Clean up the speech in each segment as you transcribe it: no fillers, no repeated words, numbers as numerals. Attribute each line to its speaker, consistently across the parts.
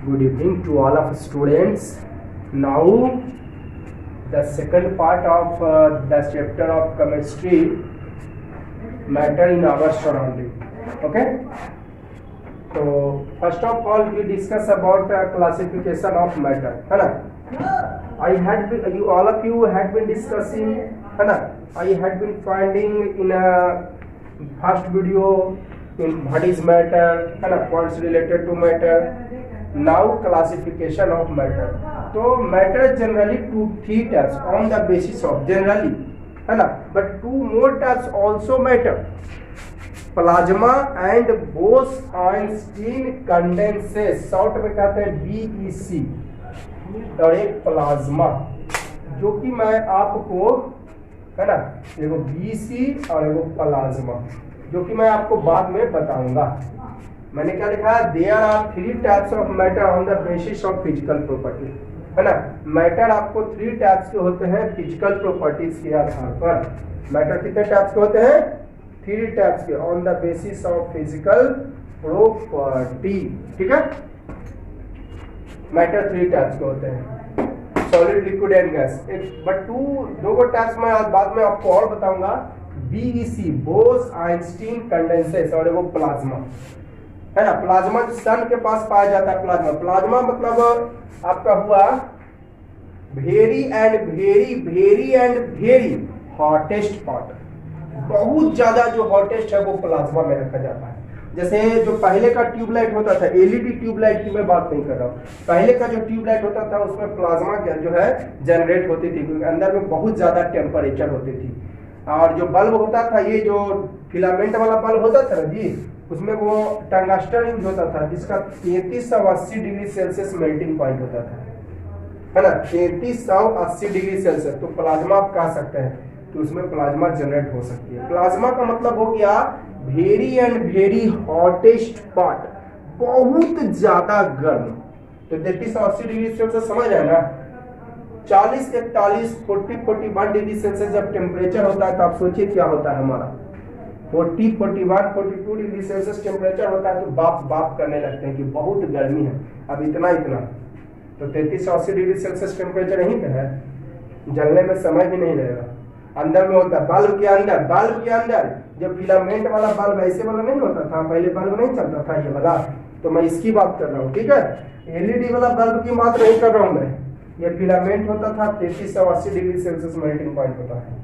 Speaker 1: Good evening to all of students. Now the second part of the chapter of chemistry, matter in our surrounding. Okay. So first of all we discuss about classification of matter, है ना? All of you had been discussing, है ना? I had been finding in a first video in what is matter, है ना? Points related to matter. Now classification of matter. तो matter generally three types on the basis of generally, है ना? But two more types also matter. Plasma and Bose-Einstein condenses, short में कहते हैं BEC, और एक प्लाज्मा जो कि मैं आपको, है ना, एगो BC और एगो प्लाज्मा जो कि मैं आपको बाद में बताऊंगा। मैंने क्या लिखा है? There are three types of matter on the basis of physical property, है ना। मैटर आपको थ्री टाइप्स के होते हैं फिजिकल प्रॉपर्टीज के आधार पर। मैटर कितने टाइप्स के होते हैं? थ्री टाइप्स के on the basis of physical property, ठीक है। मैटर थ्री टाइप्स के होते हैं, solid, liquid and gas. But दो टाइप्स मैं आज बाद में आपको और बताऊंगा। BEC, बोस-आइंस्टीन कंडेंसेस, और वो प्लाज्मा, है ना। प्लाज्मा सन के पास पाया जाता है। प्लाज्मा मतलब आपका हुआ very and very hottest part. बहुत ज्यादा जो हॉटेस्ट है वो प्लाज्मा में रखा जाता है। जैसे जो पहले का ट्यूबलाइट होता था, LED ट्यूबलाइट की मैं बात नहीं कर रहा हूँ, पहले का जो ट्यूबलाइट होता था उसमें प्लाज्मा जो है जनरेट होती थी, क्योंकि अंदर में बहुत ज्यादा टेम्परेचर होती थी। और जो बल्ब होता था, ये जो फिलामेंट वाला बल्ब होता था ना जी, उसमें वो टंगस्टन यूज होता था, जिसका 3380 डिग्री सेल्सियस मेल्टिंग पॉइंट होता था, है ना। 3380 डिग्री सेल्सियस। तो प्लाज्मा आप कह सकते हैं कि उसमें प्लाज्मा जनरेट हो सकती है। प्लाज्मा का मतलब हो गया very and very hottest part, बहुत ज्यादा गर्म। तो 3380 डिग्री सेल्सियस समझ आए ना। 40, 41, 40, 41 डिग्री सेल्सियस जब टेम्परेचर होता है तो आप सोचिए क्या होता है हमारा। 40, 41, 42 डिग्री सेल्सियस टेम्परेचर होता है तो बाप करने लगते हैं कि बहुत गर्मी है, अब इतना। तो 3380 डिग्री सेल्सियस टेम्परेचर यहीं पे है, जलने में समय भी नहीं लगेगा। अंदर में होता है बल्ब के अंदर जब फिलामेंट वाला बल्ब ऐसे वाला नहीं होता था, पहले बल्ब नहीं चलता था ये वाला, तो मैं इसकी बात कर रहा हूँ, ठीक है। LED वाला बल्ब की बात नहीं कर रहा हूँ मैं। ये फिलामेंट होता था, 3380 डिग्री सेल्सियस मेल्टिंग पॉइंट होता है,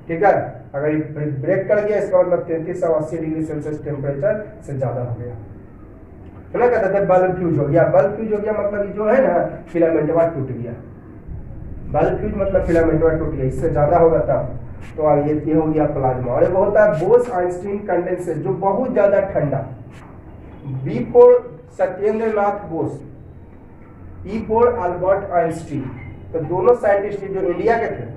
Speaker 1: ठीक है। अगर ये ब्रेक कर गया इसका मतलब 3380 डिग्री सेल्सियस टेम्परेचर से ज्यादा हो गया, है ना। कहते थे बल्ब फ्यूज हो गया। मतलब जो है ना, फिलामेंट टूट गया। बल्ब फ्यूज मतलब फिलामेंट टूट गया, इससे ज्यादा होगा तब। तो ये हो गया प्लाज्मा। और एक होता है बोस-आइंस्टीन कंडेंसेस, जो बहुत ज्यादा ठंडा। B for Satyendra Nath Bose, E for Albert Einstein. तो दोनों साइंटिस्ट जो इंडिया के थे,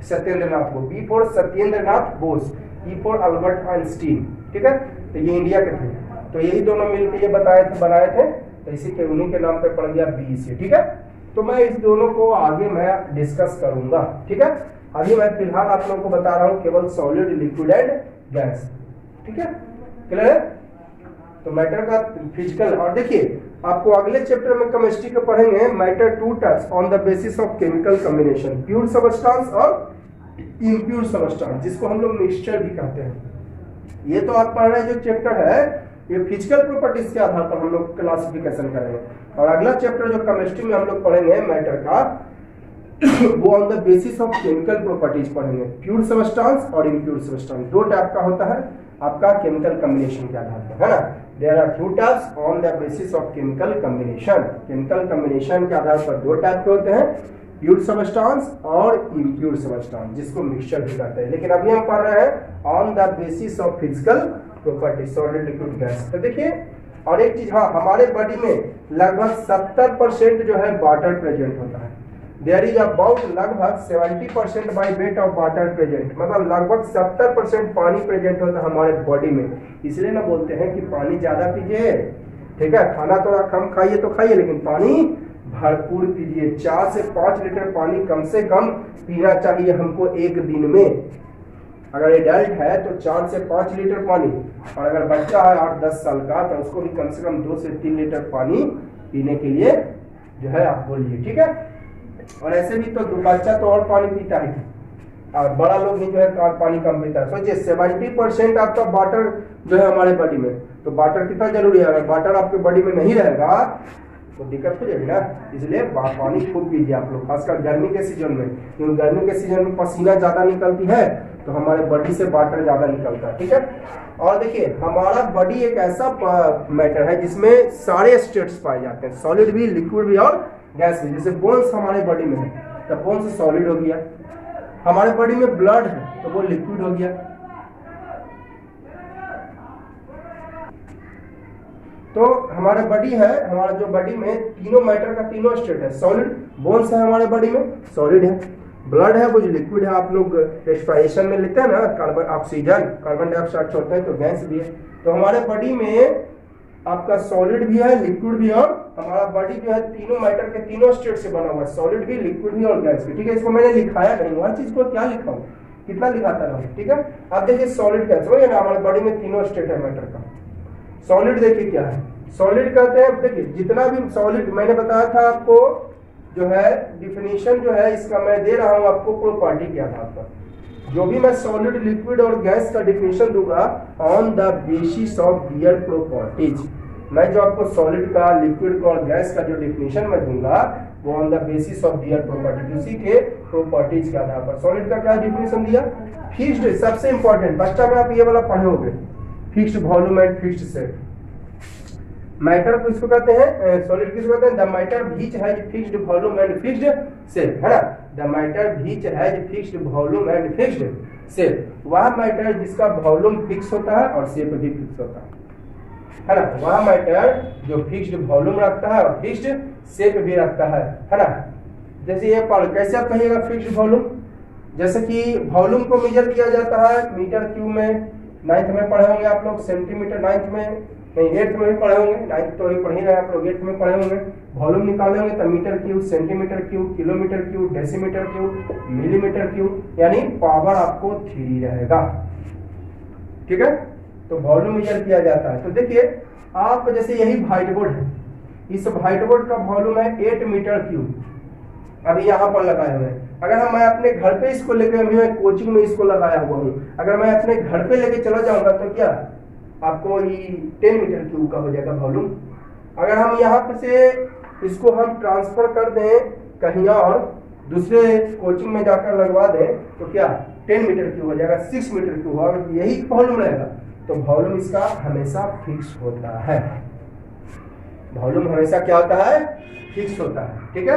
Speaker 1: Satyendra Nath Bose, B for Satyendra Nath Bose, E for Albert Einstein, ठीक है। तो ये इंडिया के थे, तो यही दोनों मिलकर ये बनाए थे, तो इसी के उन्हीं के नाम पे पड़ गया BEC, ठीक है। तो मैं इस दोनों को आगे मैं डिस्कस करूंगा, ठीक है। अभी मैं फिलहाल आप लोगों को बता रहा हूं केवल सॉलिड, लिक्विड एंड गैस, ठीक है। क्लियर है? तो मैटर का फिजिकल। और देखिए आपको अगले चैप्टर में केमिस्ट्री के पढ़ेंगे matter to types on the basis of chemical combination, pure substance और इम्प्योर सब्सटेंस, जिसको हम लोग मिक्सचर भी कहते हैं। ये तो आप पढ़ रहे हैं जो चैप्टर है, ये फिजिकल प्रॉपर्टीज के आधार पर हम लोग क्लासिफिकेशन करेंगे। और अगला चैप्टर जो केमिस्ट्री में हम लोग पढ़ेंगे मैटर का, वो on the basis of chemical properties पढ़ेंगे, प्योर सब्सटेंस और इम्प्योर सब्सटेंस। दो टाइप का होता है आपका केमिकल कॉम्बिनेशन के आधार पर, है ना। There are two types on the basis of chemical combination. Chemical combination के आधार पर दो टाइप के होते हैं, प्योर सब्सटेंस और इम्प्योर सब्सटेंस, जिसको मिक्सचर भी कहते हैं। लेकिन अभी हम पढ़ रहे हैं on the basis of physical property, solid, liquid, gas. तो देखिए और एक चीज, हाँ, हमारे बॉडी में लगभग 70% जो है वाटर प्रेजेंट होता है। देयर इज अबाउट लगभग 70% by weight of water present, मतलब लगभग 70% पानी प्रेजेंट होता है हमारे बॉडी में। इसलिए ना बोलते हैं कि पानी ज्यादा पीजिए, ठीक है। खाना थोड़ा कम खाइए तो खाइए, लेकिन पानी भरपूर पीजिए। 4 से 5 लीटर पानी कम से कम पीना चाहिए हमको एक दिन में। अगर एडल्ट है तो 4 से 5 लीटर पानी, और अगर बच्चा है 8-10 साल का तो उसको भी कम से कम 2 से 3 लीटर पानी पीने के लिए जो है आप बोलिए, ठीक है। और ऐसे भी तो बच्चा तो और पानी पीता है और बड़ा लोग भी जो है पानी कम पीता है। सोचिए 70% आपका वाटर जो है हमारे बॉडी में, तो वाटर कितना जरूरी है। अगर वाटर आपके बॉडी में नहीं रहेगा तो दिक्कत हो जाएगी ना। इसलिए पानी खूब पीजिए आप लोग, खासकर गर्मी के सीजन में, क्योंकि गर्मी के सीजन में पसीना ज्यादा निकलती है तो हमारे बॉडी से वाटर ज्यादा निकलता है, ठीक है। और देखिए हमारा बॉडी एक ऐसा मैटर है जिसमें सारे स्टेट्स पाए जाते हैं, सॉलिड भी, लिक्विड भी और गैस भी। जैसे बोन्स हमारे बॉडी में है तो बोन्स सॉलिड हो गया, हमारे बॉडी में ब्लड है तो वो लिक्विड हो गया। तो हमारा बॉडी है, हमारा जो बॉडी में तीनों मैटर का तीनों स्टेट है, सॉलिड, बोन्स है हमारे बॉडी में सॉलिड है, ब्लड है वो जो लिक्विड है, आप लोग रेस्पिरेशन में लेते हैं ना कार्बन ऑक्सीजन, कार्बन डाइऑक्साइड छोड़ते हैं तो गैस भी है। तो हमारे बॉडी में आपका सॉलिड भी है, लिक्विड भी, और हमारा बॉडी जो है तीनों मैटर के तीनों स्टेट से बना हुआ है, सॉलिड भी, लिक्विड भी और गैस भी, ठीक है। इसको मैंने लिखाया नहीं, हर चीज को क्या लिखा हूँ, कितना लिखाता रहूँ, ठीक है। अब देखिए सॉलिड क्या समझिए ना, हमारे बॉडी में तीनों स्टेट है मैटर का। सॉलिड देखिए क्या है, सॉलिड कहते हैं, देखिए जितना भी सॉलिड मैंने बताया था आपको जो है डिफिनीशन जो है इसका मैं दे रहा हूं आपको प्रॉपर्टी के आधार पर। जो भी मैं सॉलिड, लिक्विड और गैस का डिफिनीशन दूंगा on the basis of their properties, मैं जो आपको सॉलिड का, लिक्विड का और गैस का जो डिफिनीशन मैं दूंगा वो on the basis of their properties, उसी के प्रॉपर्टीज के आधार पर। सॉलिड का क्या डिफिनीशन दिया, फिक्स्ड, सबसे इंपॉर्टेंट बच्चा में आप ये वाला पढ़े होंगे, fixed volume and fixed shape. Matter को इसको कहते हैं, सॉलिड किसको कहते हैं, the matter which has fixed volume and fixed shape, है ना। The matter which has fixed volume and fixed shape, वह मैटर जिसका वॉल्यूम फिक्स होता है और शेप भी फिक्स होता है ना। वह मैटर जो फिक्स्ड वॉल्यूम रखता है और फिक्स्ड शेप भी रखता है ना। जैसे ये पढ़, कैसे आप कहिएगा फिक्स्ड वॉल्यूम, जैसे कि वॉल्यूम को मेजर किया जाता है मीटर क्यूब में, 9th में पढ़े होंगे आप लोग, सेंटीमीटर 9th में नहीं 8th में भी पढ़े होंगे, 9th तो पढ़ ही रहे आप लोग, 8th में पढ़े होंगे। वॉल्यूम निकाले होंगे तो metre cube, centimetre cube, kilometre cube, decimetre cube, millimetre cube, यानी पावर आपको 3 रहेगा, ठीक है। तो वॉल्यूम मेजर किया जाता है। तो देखिए आप जैसे यही व्हाइट बोर्ड है, इस व्हाइट बोर्ड का वॉल्यूम है 8 मीटर क्यूब, अभी यहाँ पर लगाए हुए हैं। अगर मैं अपने घर पे इसको लेके, अभी मैं कोचिंग में इसको लगाया हुआ हूँ, अगर मैं अपने घर पे लेके चला जाऊंगा तो क्या आपको ये 10 मीटर क्यूब का हो जाएगा वॉल्यूम। अगर हम यहाँ पे से इसको हम ट्रांसफर कर दें कहीं और दूसरे कोचिंग में जाकर लगवा दें तो क्या 10 मीटर क्यूब हो जाएगा, 6 मीटर क्यूब होगा, यही वॉल्यूम रहेगा। तो वॉल्यूम इसका हमेशा फिक्स होता है, वॉल्यूम हमेशा क्या होता है, फिक्स होता है, ठीक है।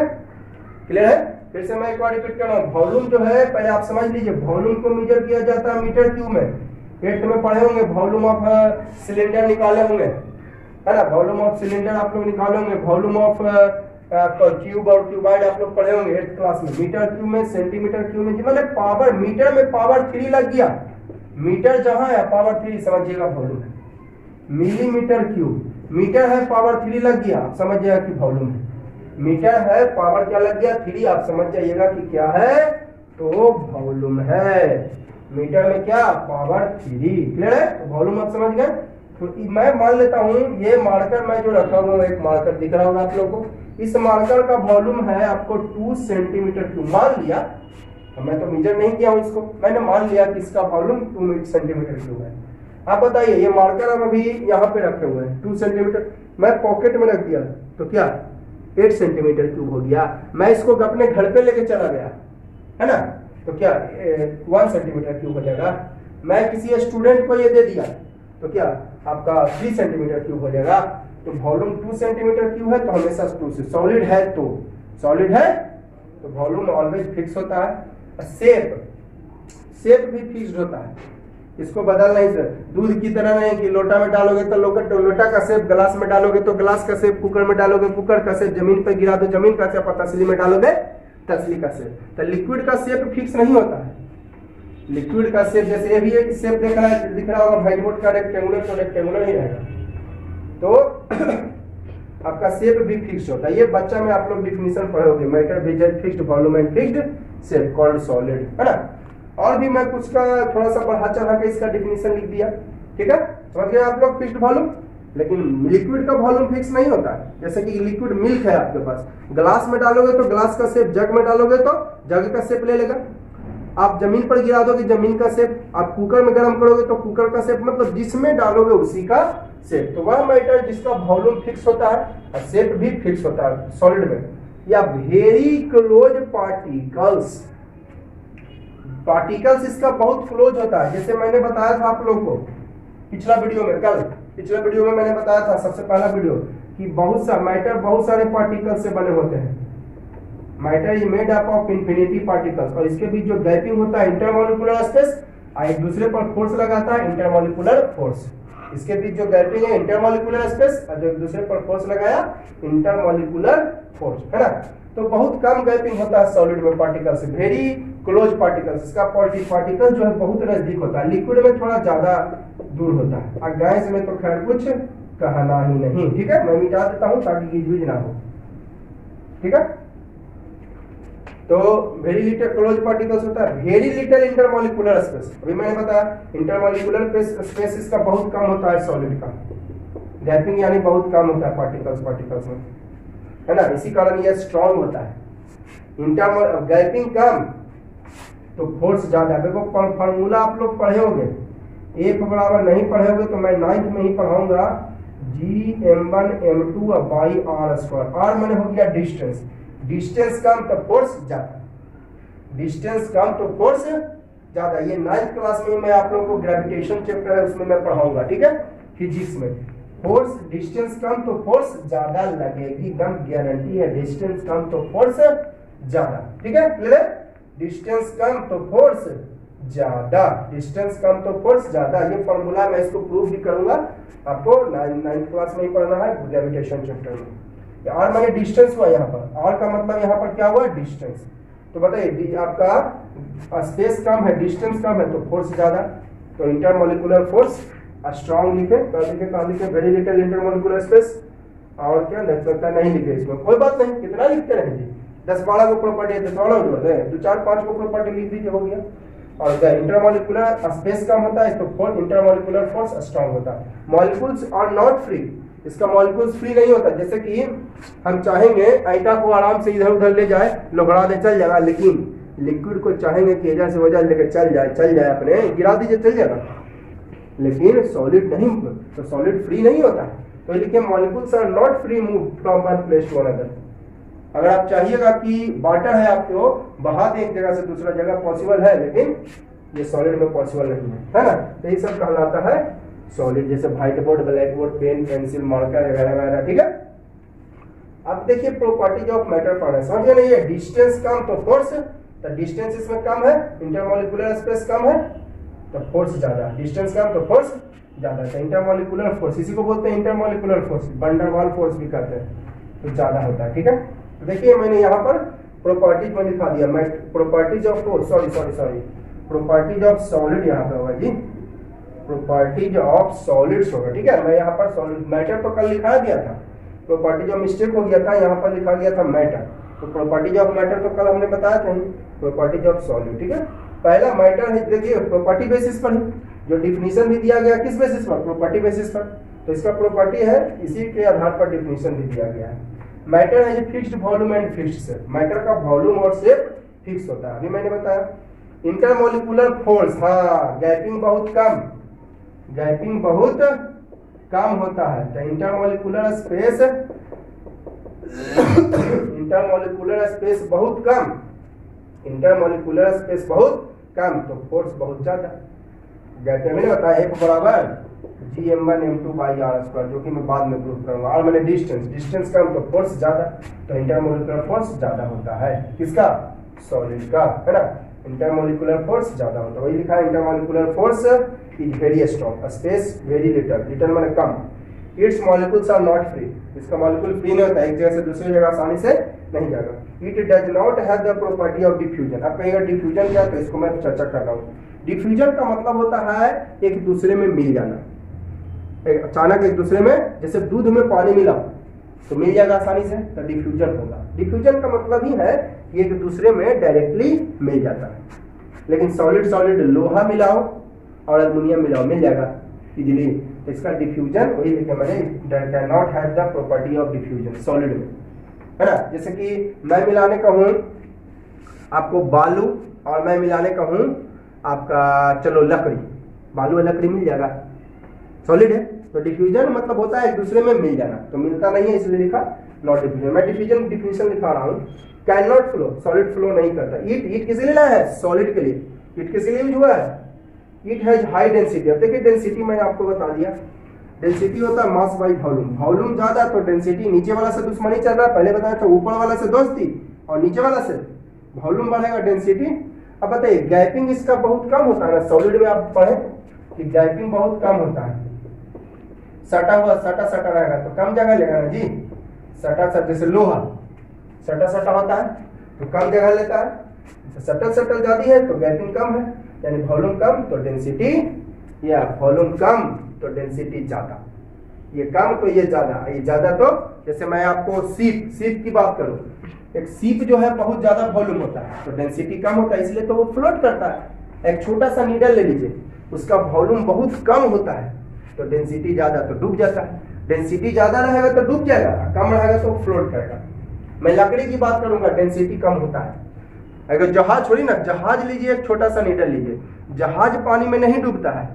Speaker 1: क्लियर है। फिर से मैं एक बार रिपीट कर रहा हूँ, वॉल्यूम जो है पहले आप समझ लीजिए, वॉल्यूम को मेजर किया जाता है मीटर क्यूब में। 8th में पढ़े होंगे, वॉल्यूम ऑफ सिलेंडर निकाले होंगे, है ना, वॉल्यूम ऑफ सिलेंडर आप लोग निकाले होंगे, वॉल्यूम ऑफ क्यूब और क्यूबाइड आप लोग पढ़े होंगे 8th क्लास में। मीटर क्यूब में, सेंटीमीटर क्यूब में, मतलब पावर, मीटर में पावर 3 लग गया, मीटर जहां है पावर 3 समझिएगा वॉल्यूम है। मिलीमीटर क्यूब, मीटर है पावर 3 लग गया, आप समझ जाइएगा कि वॉल्यूम है। मीटर है पावर क्या लग गया, 3, आप समझ जाइएगा कि क्या है, तो वॉल्यूम है। मीटर में क्या, पावर 3, क्लियर है। तो वॉल्यूम आप समझ गए। तो मैं मान लेता हूँ ये मार्कर मैं जो रखा हुआ, एक मार्कर दिख रहा होगा आप लोगों को, इस मार्कर का वॉल्यूम है आपको 2 सेंटीमीटर क्यूब, मान लिया, मैं तो मेजर नहीं किया हूँ इसको, मैंने मान लिया कि इसका वॉल्यूम 2 सेंटीमीटर क्यूब है। आप बताइए, ये मार्कर हम अभी यहाँ पे रखे हुए हैं 2 सेंटीमीटर, मैं पॉकेट में रख दिया तो क्या 8 सेंटीमीटर क्यूब हो गया। मैं इसको अपने घर पे लेके चला गया, है ना, तो क्या 1 सेंटीमीटर क्यूब हो जाएगा। मैं किसी स्टूडेंट को ये दे दिया तो क्या आपका 3 सेंटीमीटर क्यूब हो जाएगा। तो वॉल्यूम 2 सेंटीमीटर क्यूब है तो हमेशा 2 से, सॉलिड है तो, सॉलिड है तो वॉल्यूम ऑलवेज फिक्स होता है। शेप भी फिक्स्ड होता है, इसको बदलना ही सर। दूध की तरह नहीं कि लोटा में डालोगे तो लोटा का शेप, ग्लास में डालोगे तो ग्लास का शेप, कुकर में डालोगे कुकर का शेप, जमीन पर गिरा दो जमीन का शेप, तसली में डालोगे तसली का शेप। तो लिक्विड का शेप फिक्स नहीं होता है। लिक्विड का शेप जैसे ये भी एक शेप दिख रहा होगा व्हाइट बोर्ड का, रेक्टेंगुलर, तो रेक्टेंगुलर ही रहेगा। तो आपका शेप भी फिक्स होता है। ये बच्चा में आप लोग डिफिनीशन पढ़ोगे, matter with fixed volume and fixed shape called solid, है ना। और भी मैं कुछ का थोड़ा सा बढ़ा चढ़ा के इसका डिफिनीशन लिख दिया, ठीक है। समझ गए आप लोग, फिक्स्ड वॉल्यूम, लेकिन लिक्विड का वॉल्यूम फिक्स नहीं होता है। जैसे कि लिक्विड मिल्क है आपके पास, ग्लास में डालोगे तो ग्लास का शेप, जग में डालोगे तो जग का शेप ले लेगा। आप जमीन पर गिरा दोगे जमीन का शेप, आप कुकर में गर्म करोगे तो कुकर का शेप, मतलब जिसमें डालोगे उसी का शेप। तो वह मैटर जिसका वॉल्यूम फिक्स होता है और शेप भी फिक्स होता है सॉलिड में, या वेरी क्लोज पार्टिकल्स। पार्टिकल्स इसका बहुत क्लोज होता है। जैसे मैंने बताया था आप लोग को पिछला वीडियो में, कल पिछले वीडियो में मैंने बताया था, सबसे पहला वीडियो, कि बहुत सा मैटर बहुत सारे पार्टिकल्स से बने होते हैं। Matter is made up of infinity particles, और इसके बीच जो गैपिंग होता है इंटरमॉलिक्यूलर स्पेस, एक दूसरे पर फोर्स लगाता है इंटरमॉलिक्यूलर फोर्स। इसके बीच जो गैपिंग है इंटरमॉलिक्यूलर स्पेस, और जो एक दूसरे पर फोर्स लगाया इंटरमॉलिक्यूलर फोर्स, है ना। तो बहुत कम गैपिंग होता है सॉलिड में पार्टिकल से, वेरी क्लोज पार्टिकल्स। इसका पार्टिकल जो है बहुत नजदीक होता है, लिक्विड में थोड़ा ज्यादा दूर होता है, और गैस में तो खैर कुछ कहना ही नहीं। ठीक है, मैं मिटा देता हूं ताकि गिजबिज ना हो। ठीक है, तो वेरी लिटिल क्लोज पार्टिकल्स होता है, वेरी लिटिल इंटरमॉलिक्यूलर स्पेस। अभी मैंने बताया इंटरमॉलिक्यूलर स्पेस इसका बहुत कम होता है सॉलिड का, गैपिंग यानी बहुत कम होता है पार्टिकल्स में, है ना। इसी कारण यह स्ट्रॉन्ग होता है। गैपिंग कम तो फोर्स ज्यादा। देखो फॉर्मूला आप लोग पढ़े होंगे, एक बराबर नहीं पढ़े होंगे तो मैं 9th में ही पढ़ाऊंगा, Gm1m2/r²। r मैंने हो गया डिस्टेंस, डिस्टेंस कम तो फोर्स ज्यादा, डिस्टेंस कम तो फोर्स ज्यादा। ये 9th क्लास में मैं आप लोगों को ग्रेविटेशन चैप्टर है उसमें मैं पढ़ाऊंगा, ठीक है, फिजिक्स में। फोर्स डिस्टेंस कम तो फोर्स ज्यादा लगेगी, एकदम गारंटी है। डिस्टेंस कम तो फोर्स ज्यादा, ठीक है, क्लियर। डिस्टेंस कम तो फोर्स ज्यादा, डिस्टेंस कम तो फोर्स ज्यादा। ये फॉर्मूला मैं इसको प्रूव भी करूंगा, आपको 9th क्लास में ही पढ़ना है ग्रेविटेशन चैप्टर में। आर माने डिस्टेंस हुआ, यहाँ पर आर का मतलब यहाँ पर क्या हुआ, डिस्टेंस। तो बताइए आपका स्पेस कम है, डिस्टेंस कम है तो फोर्स ज्यादा, तो इंटरमॉलिक्यूलर फोर्स स्ट्रॉन्ग लिखे, कहाँ लिखे, वेरी लिटिल इंटरमॉलिक्यूलर स्पेस। और क्या नहीं सकता, नहीं लिखे इसमें, कोई बात नहीं, कितना लिखते रहेंगे, 10-12 को प्रॉपर्टी है तो थोड़ा है, 2-4-5 को प्रॉपर्टी लिख दीजिए, हो गया। और इंटरमॉलिक्यूलर स्पेस कम होता है तो फोर्स इंटरमॉलिक्यूलर फोर्स स्ट्रॉन्ग होता है। मॉलिक्यूल्स आर नॉट फ्री, इसका मॉलिक्यूल्स फ्री नहीं होता। जैसे कि हम चाहेंगे ऐटा को आराम से इधर उधर ले जाए, लोगड़ा दे, चल जाएगा, लेकिन लिक्विड को चाहेंगे कि इधर से वजह लेकर चल जाए, अपने गिरा दीजिए चल जाएगा, लेकिन सॉलिड नहीं, तो सॉलिड फ्री नहीं होता। तो लिखिए molecules are not free move from one place to another. अगर आप चाहिएगा कि वाटर है आपको बहा दे एक जगह से दूसरा जगह, पॉसिबल है, लेकिन ये सॉलिड में पॉसिबल नहीं है ना। तो ये सब कहलाता है सॉलिड, जैसे white board, black board, pen, pencil, marker वगैरह, ठीक है। अब देखिए प्रॉपर्टीज ऑफ मैटर पढ़ रहे हैं, समझ गए नहीं। ये डिस्टेंस कम तो फोर्स, तो डिस्टेंस इसमें कम है, इंटरमॉलिक्यूलर स्पेस कम है तो फोर्स ज्यादा, डिस्टेंस कम तो फोर्स ज्यादा। तो इंटरमॉलिक्यूलर फोर्स, इसी को बोलते हैं इंटरमॉलिक्यूलर फोर्स, वंडरवाल फोर्स भी कहते हैं, तो ज्यादा होता है, ठीक है। तो देखिए मैंने यहाँ पर प्रॉपर्टीज में लिखा दिया, मैं properties of sorry properties of solid यहाँ पे होगा जी, प्रॉपर्टीज ऑफ सॉलिड्स होगा, ठीक है। मैं यहाँ पर सॉलिड मैटर तो कल लिखा दिया था, प्रॉपर्टीज ऑफ मिस्टेक हो गया था, यहाँ पर लिखा गया था मैटर। तो प्रॉपर्टीज ऑफ मैटर तो कल हमने बताया था, प्रॉपर्टीज ऑफ सॉलिड, ठीक है। पहला मैटर है, देखिए प्रॉपर्टी बेसिस पर ही, जो डिफिनीशन भी दिया गया किस बेसिस पर, प्रॉपर्टी बेसिस पर। तो इसका प्रॉपर्टी है, इसी के आधार पर डिफिनीशन भी दिया गया है। मैटर है fixed volume and fixed shape, matter का वॉल्यूम और शेप फिक्स होता है, अभी मैंने बताया। इंटरमॉलिक्यूलर फोर्स, हाँ गैपिंग बहुत कम, गैपिंग बहुत कम होता है। तो इंटरमॉलिक्यूलर स्पेस बहुत कम, इंटरमॉलिक्यूलर स्पेस बहुत कम तो फोर्स बहुत ज्यादा। जैसे मैंने बताया एक बराबर Gm1m2/r², जो कि मैं बाद में प्रूव करूंगा। और मैंने डिस्टेंस कम तो फोर्स ज्यादा, तो इंटरमॉलिक्यूलर फोर्स ज्यादा होता है, किसका, सॉलिड का, है ना। इंटरमॉलिक्यूलर फोर्स ज्यादा होता है, वही लिखा है intermolecular force is very strong, space very little मैंने कम। Its molecules are not free, इसका मॉलिक्यूल फ्री नहीं होता, एक जगह से दूसरी जगह आसानी से नहीं जाएगा। It does not have the property of diffusion. अब कहेगा डिफ्यूजन क्या, तो इसको मैं चर्चा कर रहा हूँ। डिफ्यूजन का मतलब होता है एक दूसरे में मिल जाना, अचानक एक दूसरे में, जैसे दूध में पानी मिला तो मिल जाएगा आसानी से, तो डिफ्यूजन होगा। डिफ्यूजन का मतलब ही है कि एक दूसरे में डायरेक्टली मिल जाता है। लेकिन सॉलिड लोहा मिलाओ और एल्युमिनियम मिलाओ, मिल जाएगा इजीली। इसका डिफ्यूजन वही लिखा मैंने, can not have the property of diffusion solid में, है ना। जैसे कि मैं मिलाने का हूं आपको बालू और मैं मिलाने का हूं आपका चलो लकड़ी, बालू और लकड़ी मिल जाएगा, सॉलिड है। तो डिफ्यूजन मतलब होता है एक दूसरे में मिल जाना, तो मिलता नहीं है इसलिए लिखा नॉट डिफ्यूजन। मैं डिफ्यूजन डिफिनेशन लिखा रहा हूँ, can not flow, solid flow नहीं करता। ईट किसी लिए लाया है, सॉलिड के लिए। ईट किसी लिए यूज हुआ है, इट हैज हाई डेंसिटी। अब देखिए डेंसिटी मैंने आपको बता दिया, डेंसिटी होता है मास बाई वॉल्यूम, वॉल्यूम ज्यादा तो डेंसिटी, नीचे वाला से दुश्मनी चल रहा है, पहले बताया था ऊपर वाला से दोस्ती और नीचे वाला से वॉल्यूम बढ़ेगा डेंसिटी। अब बताइए गैपिंग इसका बहुत कम होता है ना, सॉलिड में आप पढ़े कि गैपिंग बहुत कम होता है, सटा हुआ सटा सटा रहेगा तो कम जगह लेगा ना जी, सटा सटा, जैसे लोहा सटा सटा होता है तो कम जगह लेता है, सटल सटल ज्यादा है तो गैपिंग कम है, यानी वॉल्यूम कम तो डेंसिटी, या वॉल्यूम कम तो डेंसिटी ज्यादा, ये कम तो ये ज्यादा, ये ज्यादा तो जैसे मैं आपको सीप की बात करूं, एक सीप जो है बहुत ज्यादा वॉल्यूम होता है तो डेंसिटी कम होता है, इसलिए तो वो फ्लोट करता है। एक छोटा सा नीडल ले लीजिए, उसका वॉल्यूम बहुत कम होता है तो डेंसिटी ज्यादा तो डूब जाता है, डेंसिटी ज्यादा रहेगा तो डूब जाएगा, कम रहेगा तो फ्लोट करेगा। मैं लकड़ी की बात करूंगा, डेंसिटी कम होता है। अगर जहाज छोड़ी ना, जहाज लीजिए, एक छोटा सा नीडल लीजिए, जहाज पानी में नहीं डूबता है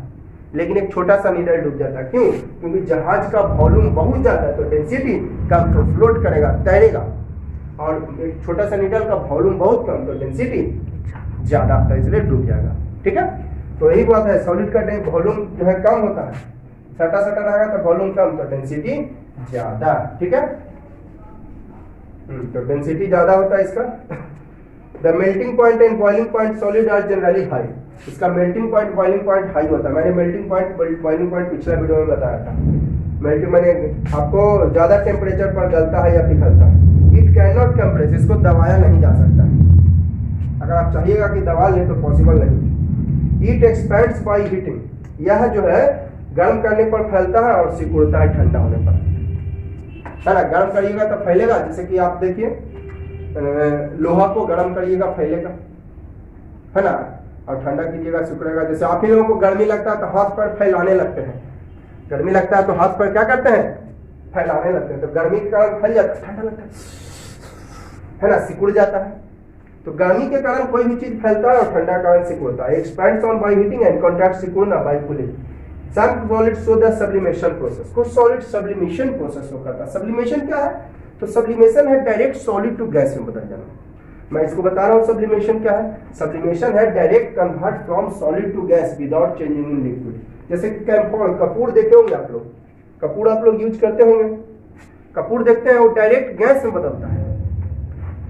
Speaker 1: लेकिन एक छोटा सा नीडल डूब जाता है, क्यों? क्योंकि जहाज का वॉल्यूम बहुत ज्यादा है तो डेंसिटी कम तो फ्लोट करेगा, तैरेगा, और एक छोटा सा नीडल का वॉल्यूम बहुत कम तो डेंसिटी ज्यादा होता है इसलिए डूब जाएगा। ठीक है, तो यही बात है, सॉलिड का वॉल्यूम जो है कम होता है, सटा सटा रहेगा तो वॉल्यूम कम तो डेंसिटी ज्यादा। ठीक है, तो डेंसिटी ज्यादा होता है इसका। The melting point and boiling point solid are generally high, इसका melting point boiling point high होता है। मैंने मेल्टिंग पॉइंट बॉइलिंग पॉइंट पिछला वीडियो में बताया था। मेल्टिंग मैंने आपको ज्यादा टेम्परेचर पर गलता है या पिघलता है। इट कैन नॉट कंप्रेस, इसको दबाया नहीं जा सकता, अगर आप चाहिएगा कि दबा लें तो पॉसिबल नहीं। इट एक्सपैंड्स बाई हीटिंग, यह जो है गर्म करने पर फैलता है और सिकुड़ता है ठंडा होने पर, है ना। गर्म करिएगा तो फैलेगा, जैसे कि आप देखिए लोहा को गर्म करिएगा फैलेगा, है ना, और ठंडा कीजिएगा सिकुड़ेगा। जैसे आप ही लोगों को गर्मी लगता है तो हाथ पैर फैलाने लगते हैं, गर्मी लगता है तो हाथ पैर क्या करते हैं, फैलाने लगते हैं, तो गर्मी के कारण फैल जाता है, ठंडा लगता है ना, सिकुड़ जाता है। तो गर्मी के कारण कोई भी चीज फैलता है और ठंडा के कारण सिकुड़ता है। Expands on by heating and contract, सिकुड़ना by cooling. Some solids show the sublimation process, कुछ सॉलिड सब्लिमेशन प्रोसेस को करता है। सब्लिमेशन क्या है, तो सब्लिमेशन है डायरेक्ट सॉलिड टू गैस में बदल जाना। मैं इसको बता रहा हूँ सब्लिमेशन क्या है। सब्लिमेशन है direct convert from solid to gas without changing in liquid. जैसे कैम्फोर, कपूर देखे होंगे आप लोग, कपूर आप लोग यूज करते होंगे, कपूर देखते हैं वो डायरेक्ट गैस में बदलता है,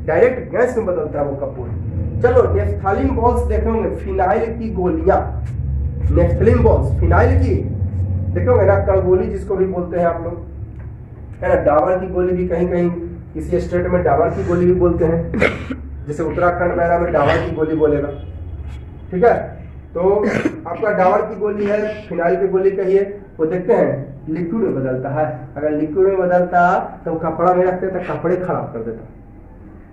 Speaker 1: डायरेक्ट गैस में बदलता है वो कपूर। चलो नेफ्थलीन बॉल्स देखे होंगे, फिनाइल की गोलियां, नेफ्थलीन बॉल्स फिनाइल की देखे होंगे ना, कड़गोली जिसको भी बोलते हैं आप लोग, है ना। डाबर की गोली भी कहीं कहीं किसी स्टेट में डाबर की गोली भी बोलते हैं, जैसे उत्तराखंड वगैरह में डाबर की गोली बोलेगा। ठीक है, तो आपका डाबर की गोली है, फिनाइल की गोली कहिए, वो देखते हैं लिक्विड में बदलता है। अगर लिक्विड में बदलता तो कपड़ा में रखते तो कपड़े खराब कर देता,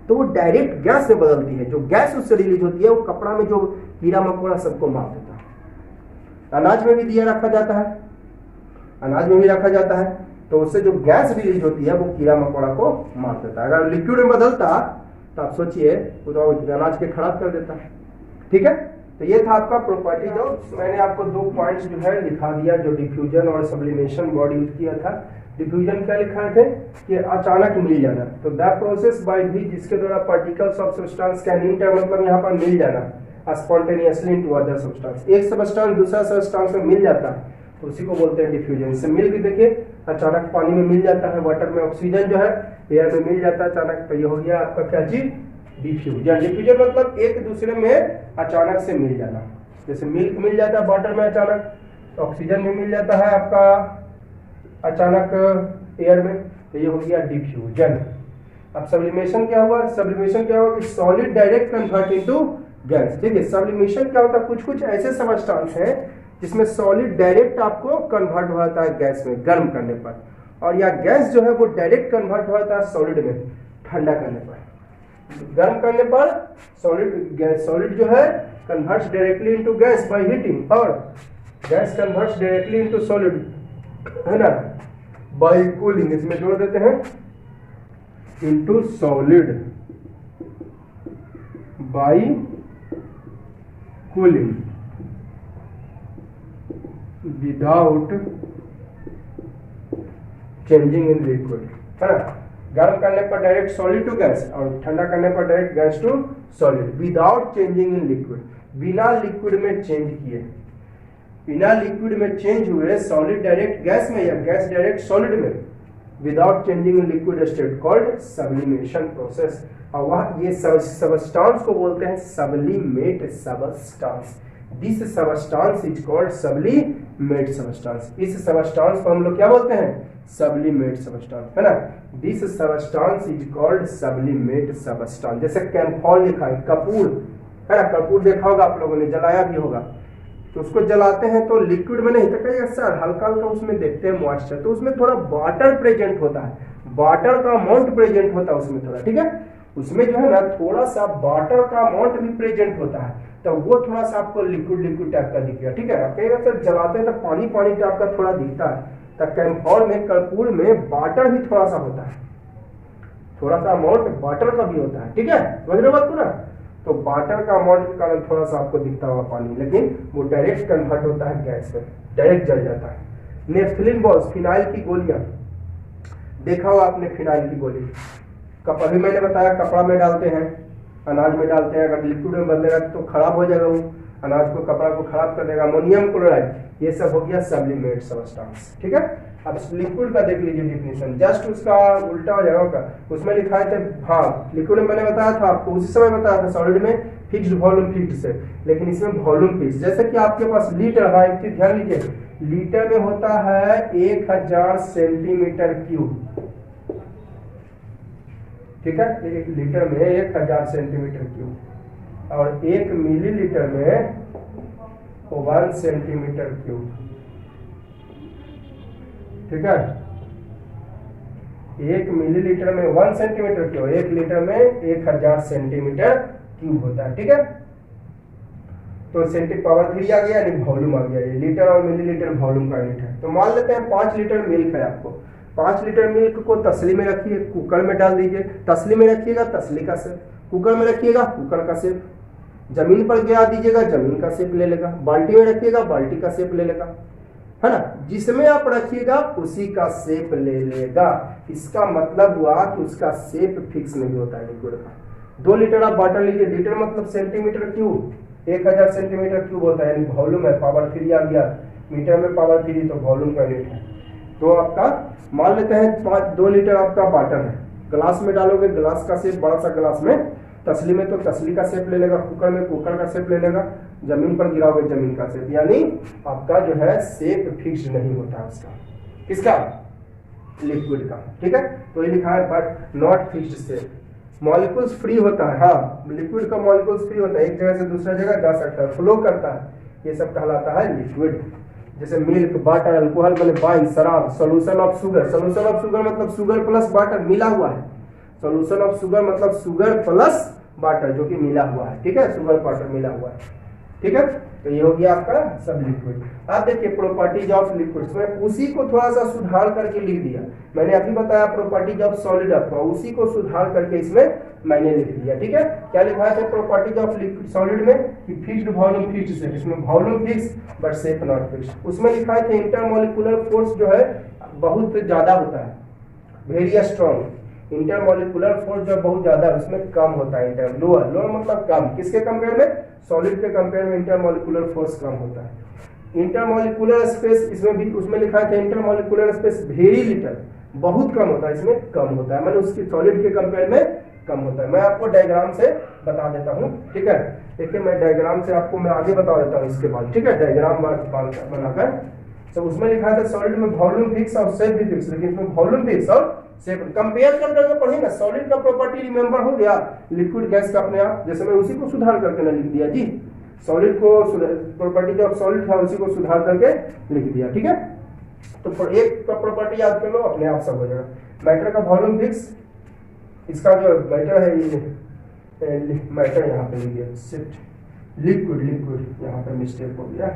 Speaker 1: तो वो डायरेक्ट गैस में बदलती है। जो गैस उससे रिलीज होती है वो कपड़ा में जो कीड़ा मकोड़ा सबको मार देता है। अनाज में भी दिया रखा जाता है, अनाज में भी रखा जाता है, तो उससे जो गैस रिलीज होती है वो कीड़ा मकोड़ा को मार देता है। अगर लिक्विड में बदलता तो आप सोचिए वो तो अनाज के खराब कर देता है। ठीक है, तो ये था आपका प्रॉपर्टी। जो मैंने आपको 2 पॉइंट्स जो है लिखा दिया, जो डिफ्यूजन और सब्लिमेशन वर्ड यूज किया था। डिफ्यूजन क्या लिखा थे कि अचानक मिल जाना, तो दैट प्रोसेस बाय भी जिसके द्वारा particles of substance can inter, मतलब यहाँ पर मिल जाना स्पॉन्टेनियसली इनटू अदर सब्सटेंस। एक सब्सटेंस दूसरा सब्सटेंस में मिल जाता है तो उसी को बोलते हैं डिफ्यूजन। इससे मिल भी देखिए अचानक पानी में मिल जाता है, वाटर में ऑक्सीजन जो है एयर में मिल जाता है अचानक, तो ये हो गया आपका क्या चीज, डिफ्यूजन। डिफ्यूजन मतलब एक दूसरे में अचानक से मिल जाना, जैसे मिल्क मिल जाता है वाटर में अचानक, तो ऑक्सीजन भी मिल जाता है आपका अचानक एयर में, तो ये हो गया डिफ्यूजन। अब सब्लिमेशन क्या हुआ, सब्लिमेशन क्या हुआ कि solid direct convert into gas. देखिए सब्लिमेशन क्या होता है, कुछ कुछ ऐसे सब्सटेंस हैं जिसमें सॉलिड डायरेक्ट आपको कन्वर्ट हो जाता है गैस में गर्म करने पर, और या गैस जो है वो डायरेक्ट कन्वर्ट हो जाता है सॉलिड में ठंडा करने पर। गर्म करने पर सॉलिड जो है converts directly into gas by heating, और gas converts directly into solid है ना, बाई कूलिंग, इसमें जोड़ देते हैं, into solid by cooling without changing in liquid, है ना। गर्म करने पर डायरेक्ट सॉलिड टू गैस और ठंडा करने पर direct gas to solid without changing in liquid, बिना लिक्विड में चेंज किए, बिना लिक्विड में चेंज हुए सॉलिड डायरेक्ट गैस में या गैस डायरेक्ट सॉलिड में, without changing in liquid state called sublimation process. और वह ये सबस्टांस को बोलते हैं sublimate substance. This substance is called sublimate substance. इस सबस्टांस को हम लोग क्या बोलते हैं, सब्लिमेट सबस्टांस, है ना। This substance is called sublimate substance. जैसे कैम्फॉल लिखा है, कपूर, है ना, कपूर देखा होगा आप लोगों ने, जलाया भी होगा, तो उसको जलाते हैं तो लिक्विड में नहीं, तो कहिए सर हल्का हल्का उसमें देखते हैं मॉइस्चर, तो उसमें थोड़ा वाटर प्रेजेंट होता है, वाटर का अमाउंट प्रेजेंट होता है उसमें थोड़ा, ठीक है, उसमें जो है ना थोड़ा सा वाटर का अमाउंट भी प्रेजेंट होता है, तो वो थोड़ा सा आपको लिक्विड लिक्विड टाइप का दिखेगा, ठीक है। आप कहिएगा सर जलाते हैं तो पानी पानी टाइप का थोड़ा दिखता है, तो कैम्फॉर में, कर्पूर में वाटर भी थोड़ा सा होता है, थोड़ा सा अमाउंट वाटर का भी होता है, ठीक है, समझ रहे बात को ना। तो वाटर का अमाउंट के कारण थोड़ा सा आपको दिखता होगा पानी, लेकिन वो डायरेक्ट कन्वर्ट होता है गैस में, डायरेक्ट जल जाता है। नेफ्थलीन बॉल्स, फिनाइल की गोलियां, देखा होगा आपने फिनाइल की गोली, अभी मैंने बताया कपड़ा में डालते हैं, अनाज में डालते हैं, अगर लिक्विड में बदलेगा तो खराब हो जाएगा, वो अनाज को, कपड़ा को खराब कर देगा। अमोनियम क्लोराइड, ये सब हो गया सब्लिमेट सबस्टांस, ठीक है। अब लिक्विड का देख लीजिए डिफिनेशन, जस्ट उसका उल्टा हो जाएगा, उसमें लिखा है हाँ, लिक्विड में मैंने बताया था आपको, उसी समय बताया था सॉलिड में फिक्स्ड वॉल्यूम फिक्स्ड से, लेकिन इसमें वॉल्यूम फिक्स। जैसे कि आपके पास लीटर है, एक चीज ध्यान लीजिए, लीटर में होता है 1000 सेंटीमीटर क्यूब, ठीक है, एक लीटर में 1000 सेंटीमीटर क्यूब, और 1 मिलीलीटर में 1 सेंटीमीटर क्यूब, ठीक है, 1 मिलीलीटर में 1 सेंटीमीटर क्यूब, 1 लीटर में 1000 सेंटीमीटर क्यूब होता है, ठीक है। तो सेंटी पावर 3 आ गया, यानी वॉल्यूम आ गया, ये लीटर और मिलीलीटर वॉल्यूम का यूनिट है। तो मान लेते हैं 5 लीटर मिल्क है आपको, 5 लीटर मिल्क को तसली में रखिए, कुकर में डाल दीजिए, तसली में रखिएगा तसली का शेप, कुकर में रखिएगा कुकर का शेप, जमीन पर गिरा दीजिएगा जमीन का शेप ले लेगा, बाल्टी में रखिएगा बाल्टी का शेप ले लेगा, है ना, जिसमें आप रखिएगा उसी का शेप ले लेगा। इसका मतलब हुआ कि उसका शेप फिक्स नहीं होता है लिक्विड का। 2 लीटर आप वाटर लीजिए, लीटर मतलब सेंटीमीटर क्यूब, 1000 सेंटीमीटर क्यूब होता है, यानी वॉल्यूम है, पावर 3 आ गया, मीटर में पावर 3 तो वॉल्यूम का यूनिट है। तो आपका मान लेते हैं 2 लीटर आपका वाटर है, ग्लास में डालोगे ग्लास का शेप, बड़ा सा ग्लास में, तसली में तो तसली का शेप ले लेगा, कुकर में कुकर का शेप ले लेगा, जमीन पर गिराओगे जमीन का शेप, यानी आपका जो है शेप फिक्स्ड नहीं होता उसका, किसका, लिक्विड का, ठीक है। तो ये लिखा है but not fixed shape, molecules free होता है, हाँ लिक्विड का मॉलिक्यूल्स फ्री होता है, एक जगह से दूसरा जगह जा सकता है, फ्लो करता है, ये सब कहलाता है लिक्विड। जैसे मिल्क, वाटर, अल्कोहल बने वाइन, शराब, solution of sugar, solution of sugar मतलब शुगर प्लस वाटर मिला हुआ है, सोल्यूशन ऑफ शुगर मतलब शुगर प्लस वाटर जो कि मिला हुआ है, ठीक है, शुगर वाटर मिला हुआ है, ठीक है। तो ये हो गया आपका सब लिक्विड। आप देखिए प्रॉपर्टीज ऑफ लिक्विड्स में उसी को थोड़ा सा सुधार करके लिख दिया, मैंने अभी बताया प्रॉपर्टीज ऑफ सॉलिड आपका, उसी को सुधार करके इसमें मैंने लिख दिया, ठीक है। क्या लिखा है प्रॉपर्टीज ऑफ लिक्विड सॉलिड में कि फिक्स्ड वॉल्यूम फिक्स्ड शेप, इसमें volume fix but shape not fixed. उसमें लिखा है इंटरमोलिकुलर फोर्स जो है बहुत ज्यादा होता है, वेरी स्ट्रॉन्ग, इंटरमोलिकुलर फोर्स जो बहुत ज्यादा है उसमें कम होता है, इंटर लोअर, लोअर मतलब कम, किसके कंपेयर में, सॉलिड के कंपेयर में इंटरमोलिकुलर फोर्स कम होता है। इंटरमोलिकुलर स्पेस इसमें भी, उसमें लिखा है इंटरमोलिकुलर स्पेस वेरी लिटिल, बहुत कम होता है, इसमें कम होता है, मतलब उसकी सॉलिड के कंपेयर में कम होता है। मैं आपको डायग्राम से बता देता हूँ, ठीक है, देखिए मैं डायग्राम से आपको मैं आगे बता देता हूँ इसके बाद, ठीक है, डायग्राम बनाकर। तो उसमें लिखा था सॉलिड में वॉल्यूम फिक्स और शेप भी फिक्स, लेकिन इसमें वॉल्यूम फिक्स और शेप कंपेयर कर करके पढ़े ना, सॉलिड का प्रॉपर्टी रिमेंबर हो गया, लिक्विड गैस का अपने आप, जैसे मैं उसी को सुधार करके ना लिख दिया जी, सॉलिड को प्रॉपर्टी जो सॉलिड था उसी को सुधार करके लिख दिया, ठीक है। तो एक का प्रॉपर्टी याद कर लो, अपने आप सब हो जाएगा। मैटर का वॉल्यूम फिक्स, इसका जो मैटर है ये मैटर यहाँ पे लिख दिया, शिफ्ट लिक्विड, लिक्विड यहाँ पे मिस्टेक हो गया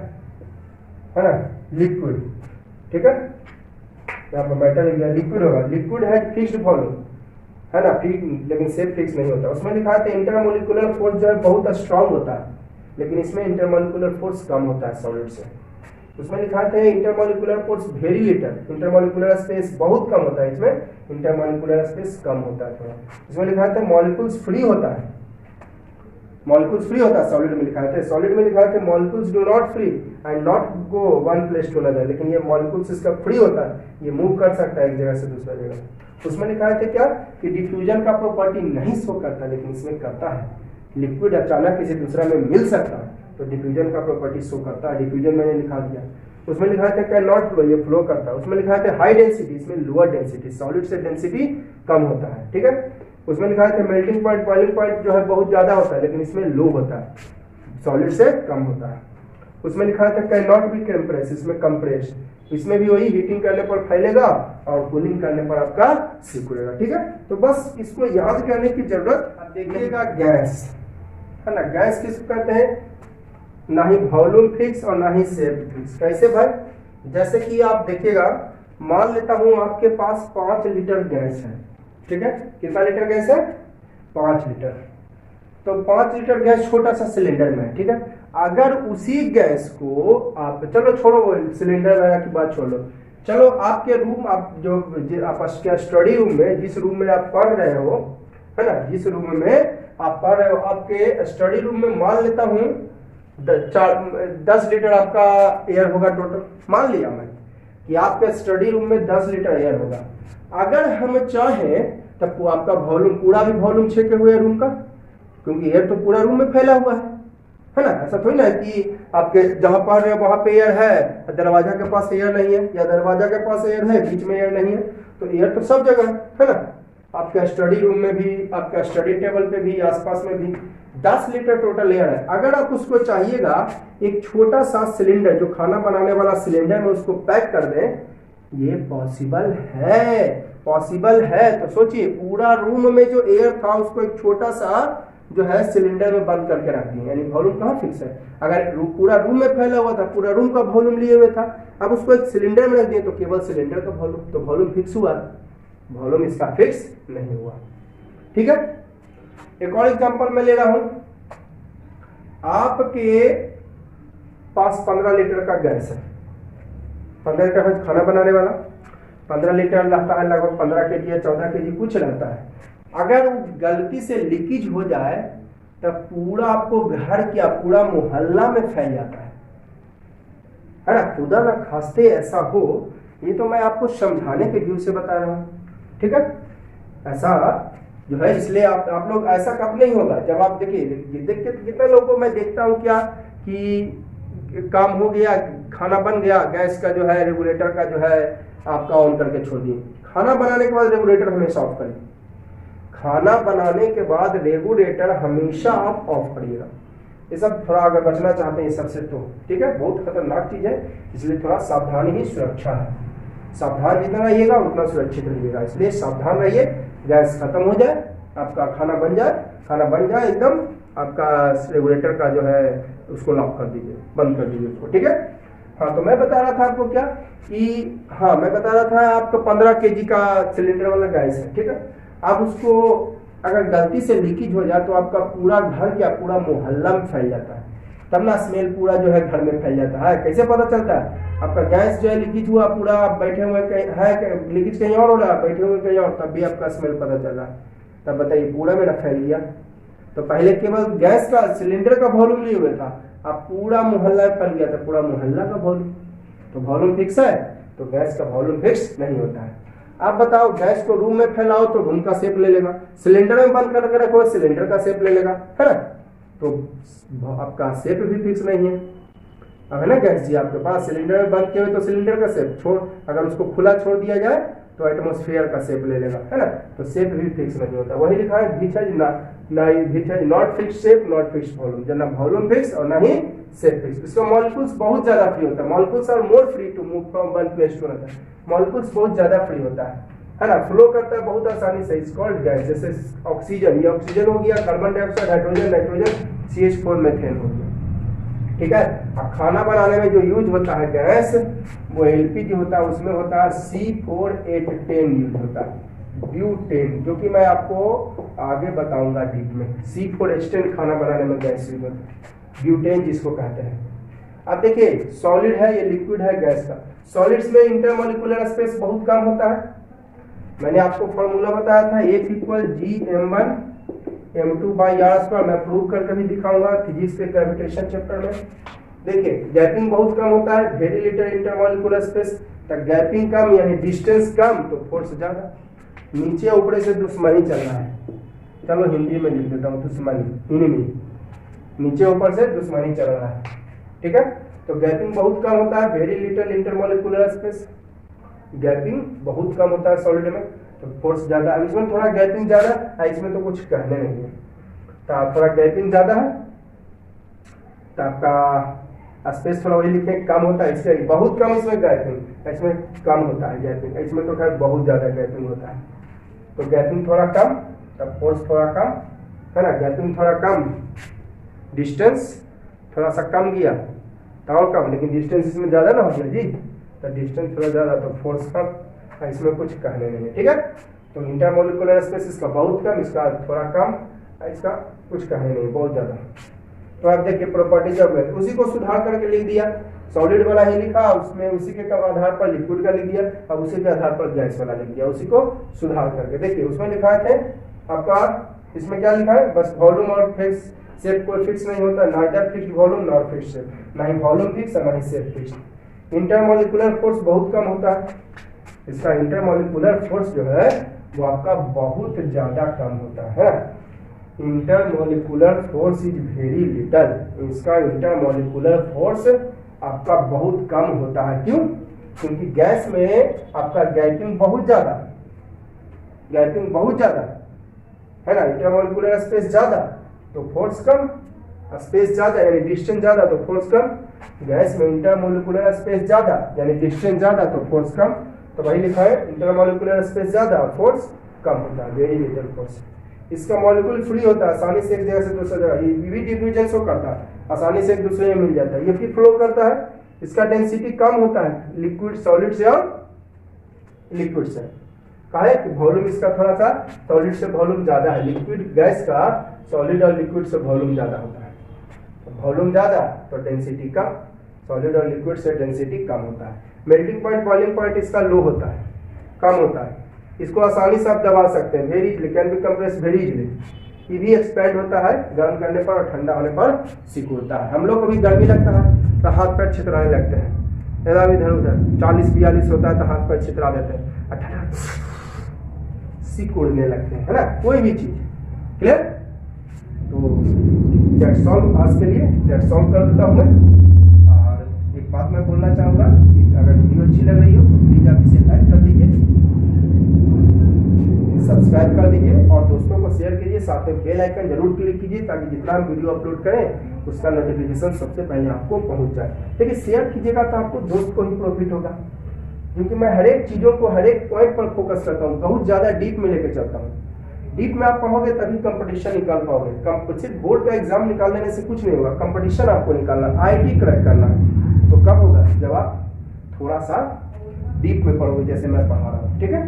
Speaker 1: है ना, लिक्विड, ठीक है। यहाँ पर मेटल लिख दिया, लिक्विड होगा, लिक्विड है फिक्स्ड वॉल्यूम है ना, लेकिन शेप फिक्स नहीं होता। उसमें लिखा है इंटरमोलिकुलर फोर्स जो है बहुत स्ट्रांग होता है, लेकिन इसमें इंटरमोलिकुलर फोर्स कम होता है सॉलिड से। उसमें लिखा है intermolecular force very little, intermolecular space बहुत कम होता है, इसमें इंटरमोलिकुलर स्पेस कम होता है थोड़ा। इसमें लिखा है मॉलिक्यूल्स फ्री होता है, मॉलिक्यूल्स फ्री होता है सॉलिड में लिखा है। सॉलिड में लिखा है molecules do not free and not go one place to another, लेकिन ये मॉलिक्यूल्स इसका फ्री होता है, ये मूव कर सकता है एक जगह से दूसरा जगह। उसमें लिखा है क्या कि डिफ्यूजन का प्रॉपर्टी नहीं शो करता, लेकिन इसमें करता है। लिक्विड अचानक किसी दूसरा में मिल सकता है तो डिफ्यूजन का प्रॉपर्टी शो करता है, डिफ्यूजन मैंने लिखा दिया। उसमें लिखा है कैन नॉट फ्लो, ये फ्लो करता है। उसमें लिखा है हाई डेंसिटी, इसमें लोअर डेंसिटी, सॉलिड से डेंसिटी कम होता है, ठीक है। उसमें लिखा है मेल्टिंग पॉइंट, बॉइलिंग पॉइंट जो है बहुत ज्यादा होता है, लेकिन इसमें लो होता है, सॉलिड से कम होता है। उसमें लिखा है कैन नॉट बी कंप्रेस, इसमें कंप्रेस, इसमें भी वही हीटिंग करने पर फैलेगा और कूलिंग करने पर आपका सिकुड़ेगा, ठीक है। तो बस इसको याद करने की जरूरत। अब देखिएगा गैस है ना, गैस किसको कहते हैं, ना ही वॉल्यूम फिक्स और ना ही शेप फिक्स। कैसे भाई, जैसे कि आप देखिएगा, मान लेता हूं आपके पास 5 लीटर गैस है, ठीक है। कितना लीटर गैस है, 5 लीटर। तो 5 लीटर गैस छोटा सा सिलेंडर में है, ठीक है। अगर उसी गैस को आप, चलो छोड़ो सिलेंडर वगैरह की बात छोड़ लो, चलो आपके रूम, आप जो आप स्टडी रूम में, जिस रूम में आप पढ़ रहे हो है ना, जिस रूम में आप पढ़ रहे हो, आपके स्टडी रूम में मान लेता हूं 10 लीटर आपका एयर होगा टोटल। मान लिया मैं कि आपके स्टडी रूम में 10 लीटर एयर होगा। अगर हम चाहें तब आपका वॉल्यूम, पूरा भी वॉल्यूम छेके हुए रूम का, क्योंकि एयर तो पूरा रूम में फैला हुआ है ना। ऐसा थोड़ी ना कि आपके जहां पढ़ रहे हो वहां पे एयर है, दरवाजा के पास एयर नहीं है, या दरवाजा के पास एयर है, बीच में एयर नहीं है, तो एयर तो सब जगह है ना। आपके स्टडी रूम में भी, आपका स्टडी टेबल पे भी, आसपास में भी 10 लीटर टोटल एयर है। अगर आप उसको चाहिएगा एक छोटा सा सिलेंडर, जो खाना बनाने वाला सिलेंडर में उसको पैक कर दें, ये पॉसिबल है, पॉसिबल है। तो सोचिए, पूरा रूम में जो एयर था उसको एक छोटा सा जो है सिलेंडर में बंद करके रख दिए, यानी वॉल्यूम कहाँ फिक्स है। अगर पूरा रूम में फैला हुआ था, पूरा रूम का वॉल्यूम लिए हुए था, अब उसको एक सिलेंडर में रख दिए तो केवल सिलेंडर का वॉल्यूम, तो वॉल्यूम फिक्स हुआ, वॉल्यूम इसका फिक्स नहीं हुआ, ठीक है। एक और एग्जांपल मैं ले रहा हूं, आपके पास 15 लीटर का गैस है, 15 लीटर है खाना बनाने वाला, 15 लीटर रहता है, लगभग 15 केजी या 14 केजी कुछ रहता है। अगर गलती से लीकेज हो जाए तब पूरा आपको घर क्या, पूरा मोहल्ला में फैल जाता है ना। खुदा ना खास्ते ऐसा हो, ये तो मैं आपको समझाने के व्यू से बता रहा हूँ, ठीक है। ऐसा जो है, इसलिए आप लोग ऐसा कब नहीं होगा, जब आप देखिए कितने लोगों को मैं देखता हूँ क्या कि काम हो गया, खाना बन गया, गैस का जो है रेगुलेटर का जो है आपका ऑन करके छोड़ दिए। खाना बनाने के बाद रेगुलेटर हमेशा ऑफ करिए, खाना बनाने के बाद रेगुलेटर हमेशा आप ऑफ करिएगा। ये सब थोड़ा अगर बचना चाहते हैं इस सबसे तो ठीक है, बहुत खतरनाक चीज है, इसलिए थोड़ा सावधानी ही सुरक्षा है। सावधान जितना रहिएगा उतना सुरक्षित रहिएगा, इसलिए सावधान रहिए। गैस खत्म हो जाए, आपका खाना बन जाए एकदम, आपका रेगुलेटर का जो है उसको लॉक कर दीजिए, बंद कर दीजिए उसको, ठीक है। हाँ, तो मैं बता रहा था आपको क्या कि, हाँ मैं बता रहा था आपका 15 केजी का सिलेंडर वाला गैस है, ठीक है। आप उसको अगर गलती से लीकेज हो जाए तो आपका पूरा घर क्या, पूरा मोहल्ला में फैल जाता है, तब ना स्मेल पूरा जो है घर में फैल जाता है। कैसे पता चलता है, आपका गैस जो है लीकेज हुआ, पूरा आप बैठे हुए है, लीकेज कहीं और हो रहा है, बैठे हुए कहीं और, तब भी आपका स्मेल पता चल रहा है, तब बताइए पूरा मेरा फैल गया। तो पहले केवल गैस का सिलेंडर का वॉल्यूम लिए हुए था, आप पूरा मोहल्ला में फैल गया था, पूरा मोहल्ला का वॉल्यूम। तो वॉल्यूम फिक्स है, तो गैस का वॉल्यूम फिक्स नहीं होता है। आप बताओ, गैस को रूम में फैलाओ तो रूम का शेप ले लेगा, सिलेंडर में बंद करके रखो सिलेंडर का शेप ले लेगा, है ना। तो आपका शेप भी फिक्स नहीं है। अब है ना गैस जी आपके पास, सिलेंडर में बंद किए हुए तो सिलेंडर का शेप छोड़, अगर उसको खुला छोड़ दिया जाए तो एटमॉस्फेयर का शेप ले लेगा, है ना। तो शेप भी फिक्स नहीं होता। वही लिखा है which has not fix shape not fix volume, ना वॉल्यूम फिक्स और ना ही शेप फिक्स। इसका मॉलिक्यूल्स बहुत ज्यादा फ्री होता है, molecules are more free to move from one place to another. Molecules बहुत ज्यादा फ्री होता है ना, फ्लो करता है बहुत आसानी से। इट्स कॉल्ड गैस, जैसे ऑक्सीजन, ये ऑक्सीजन हो गया, carbon dioxide, hydrogen, nitrogen, CH4 methane हो गया, ठीक है। अब खाना बनाने में जो यूज होता है गैस, वो एलपीजी होता है, उसमें होता है C4H10 यूज होता है, ब्यूटेन, जो कि मैं आपको आगे बताऊंगा डीप में। C4H10 खाना बनाने में गैस यूज होता है, ब्यूटेन जिसको कहते हैं। अब देखिए सॉलिड है, ये लिक्विड है गैस का। सॉलिड्स में इंटरमोलिकुलर स्पेस बहुत कम होता है। मैंने आपको फॉर्मूला बताया था F = G m1m2/r²। मैं प्रूव करके भी दिखाऊंगा फिजिक्स के ग्रेविटेशन चैप्टर में। देखिए गैपिंग बहुत कम होता है, वेरी लिटिल इंटरमोलिकुलर स्पेस। तो गैपिंग कम यानी डिस्टेंस कम तो फोर्स ज्यादा। नीचे ऊपर से दुश्मनी चल रहा है, चलो हिंदी में लिख देता हूँ, दुश्मनी, नीचे ऊपर से दुश्मनी चल रहा है, ठीक है। तो गैपिंग बहुत कम होता है, very little intermolecular space. Gapping बहुत कम होता है सॉलिड में, तो फोर्स ज्यादा। अब इसमें थोड़ा गैपिंग ज्यादा है, इसमें तो कुछ कहने नहीं है। तो थोड़ा गैपिंग ज्यादा है तो आपका स्पेस थोड़ा वही लिखे कम होता है, इससे बहुत कम इसमें गैपिंग, इसमें कम होता है गैपिंग, इसमें तो खैर बहुत ज्यादा गैपिंग होता है। तो गैपिंग थोड़ा कम तब फोर्स थोड़ा कम, है ना। गैपिंग थोड़ा कम, डिस्टेंस थोड़ा सा कम किया तो और कम, लेकिन डिस्टेंस इसमें ज्यादा ना हो गया जी, तो डिस्टेंस थोड़ा ज्यादा तो फोर्स कम, इसमें कुछ कहने नहीं है, ठीक है। तो इंटरमोलिकुलर स्पेस इसका बहुत कम, इसका थोड़ा कम, इसका कुछ कहने नहीं, बहुत ज्यादा। तो आप देखिए प्रॉपर्टीज ऑफ गैस, उसी को सुधार करके लिख दिया, सॉलिड वाला ही लिखा, उसमें उसी के आधार पर लिक्विड का लिख दिया, अब उसी के आधार पर गैस वाला लिख दिया, उसी को सुधार करके। देखिए उसमें लिखा है आपका, इसमें क्या लिखा है, बस वॉल्यूम और फिक्स शेप कोई फिक्स नहीं होता, neither fixed volume nor fixed shape, ना ही वॉल्यूम फिक्स ना ही शेप फिक्स्ड। इंटरमोलिकुलर फोर्स बहुत कम होता है, इसका इंटरमोलिकुलर फोर्स जो है वो आपका बहुत ज्यादा कम होता है। Intermolecular force is very little, इसका इंटरमोलिकुलर फोर्स आपका बहुत कम होता है। क्यों? क्योंकि गैस में आपका गैपिंग बहुत ज्यादा, गैपिंग बहुत ज्यादा है ना, इंटरमोलिकुलर स्पेस ज्यादा तो फोर्स कम, स्पेस ज्यादा यानी डिस्टेंस ज्यादा तो फोर्स कम। गैस में इंटरमोलिकुलर स्पेस ज्यादा यानी डिस्टेंस ज्यादा तो फोर्स कम, तो वही लिखा है इंटरमोलिकुलर स्पेस ज्यादा और फोर्स कम होता है, वेरी लिटिल फोर्स। इसका मॉलिक्यूल फ्री होता है, आसानी से एक जगह से दूसरी जगह, ये भी डिफ्यूजन शो करता है, आसानी से एक दूसरे में मिल जाता है, ये भी फ्लो करता है। इसका डेंसिटी कम होता है लिक्विड सॉलिड से और लिक्विड से, कहा है कि वॉल्यूम इसका थोड़ा सा सॉलिड से वॉल्यूम ज्यादा है, लिक्विड गैस का सॉलिड और लिक्विड से वॉल्यूम ज्यादा होता है। वॉल्यूम ज्यादा तो डेंसिटी कम, सॉलिड और लिक्विड से डेंसिटी कम होता है। मेल्टिंग पॉइंट बॉइलिंग पॉइंट इसका लो होता है, कम होता है, इसको आसानी से आप दबा सकते हैं, very easily, can be compress very easily. ये भी एक्सपैंड होता है गर्म करने पर और ठंडा होने पर सिकुड़ता है। हम लोग को भी गर्मी लगता है तो हाथ पैर छितराने लगते हैं, इधर उधर 40-42 होता है तो हाथ पैर छितरा देते हैं, ठंडा सिकुड़ने लगते हैं, है ना, कोई भी चीज। क्लियर? तो दैट्स ऑल आज के लिए, दैट्स ऑल कर देता हूँ मैं। और एक बात मैं बोलना चाहूँगा कि अगर वीडियो अच्छी लग रही हो तो प्लीज आप इसे लाइक कर दीजिए, सब्सक्राइब कर दीजिए और दोस्तों को शेयर कीजिए, साथ में बेल आइकन जरूर क्लिक कीजिए ताकि जितना हम वीडियो अपलोड करें उसका नोटिफिकेशन सबसे पहले आपको पहुंच जाए। देखिए शेयर कीजिएगा तो आपको दोस्त को ही प्रॉफिट होगा, क्योंकि मैं हर एक चीज़ों को हर एक पॉइंट पर फोकस करता हूँ, बहुत ज़्यादा डीप में लेकर चलता हूँ। डीप में आप पढ़ोगे तभी कंपटीशन निकाल पाओगे, सिर्फ बोर्ड का एग्जाम निकाल लेने से कुछ नहीं होगा, कंपटीशन आपको निकालना, IIT क्रैक करना है। तो कब होगा? जब आप थोड़ा सा डीप में पढ़ोगे, जैसे मैं पढ़ा रहा हूँ, ठीक है।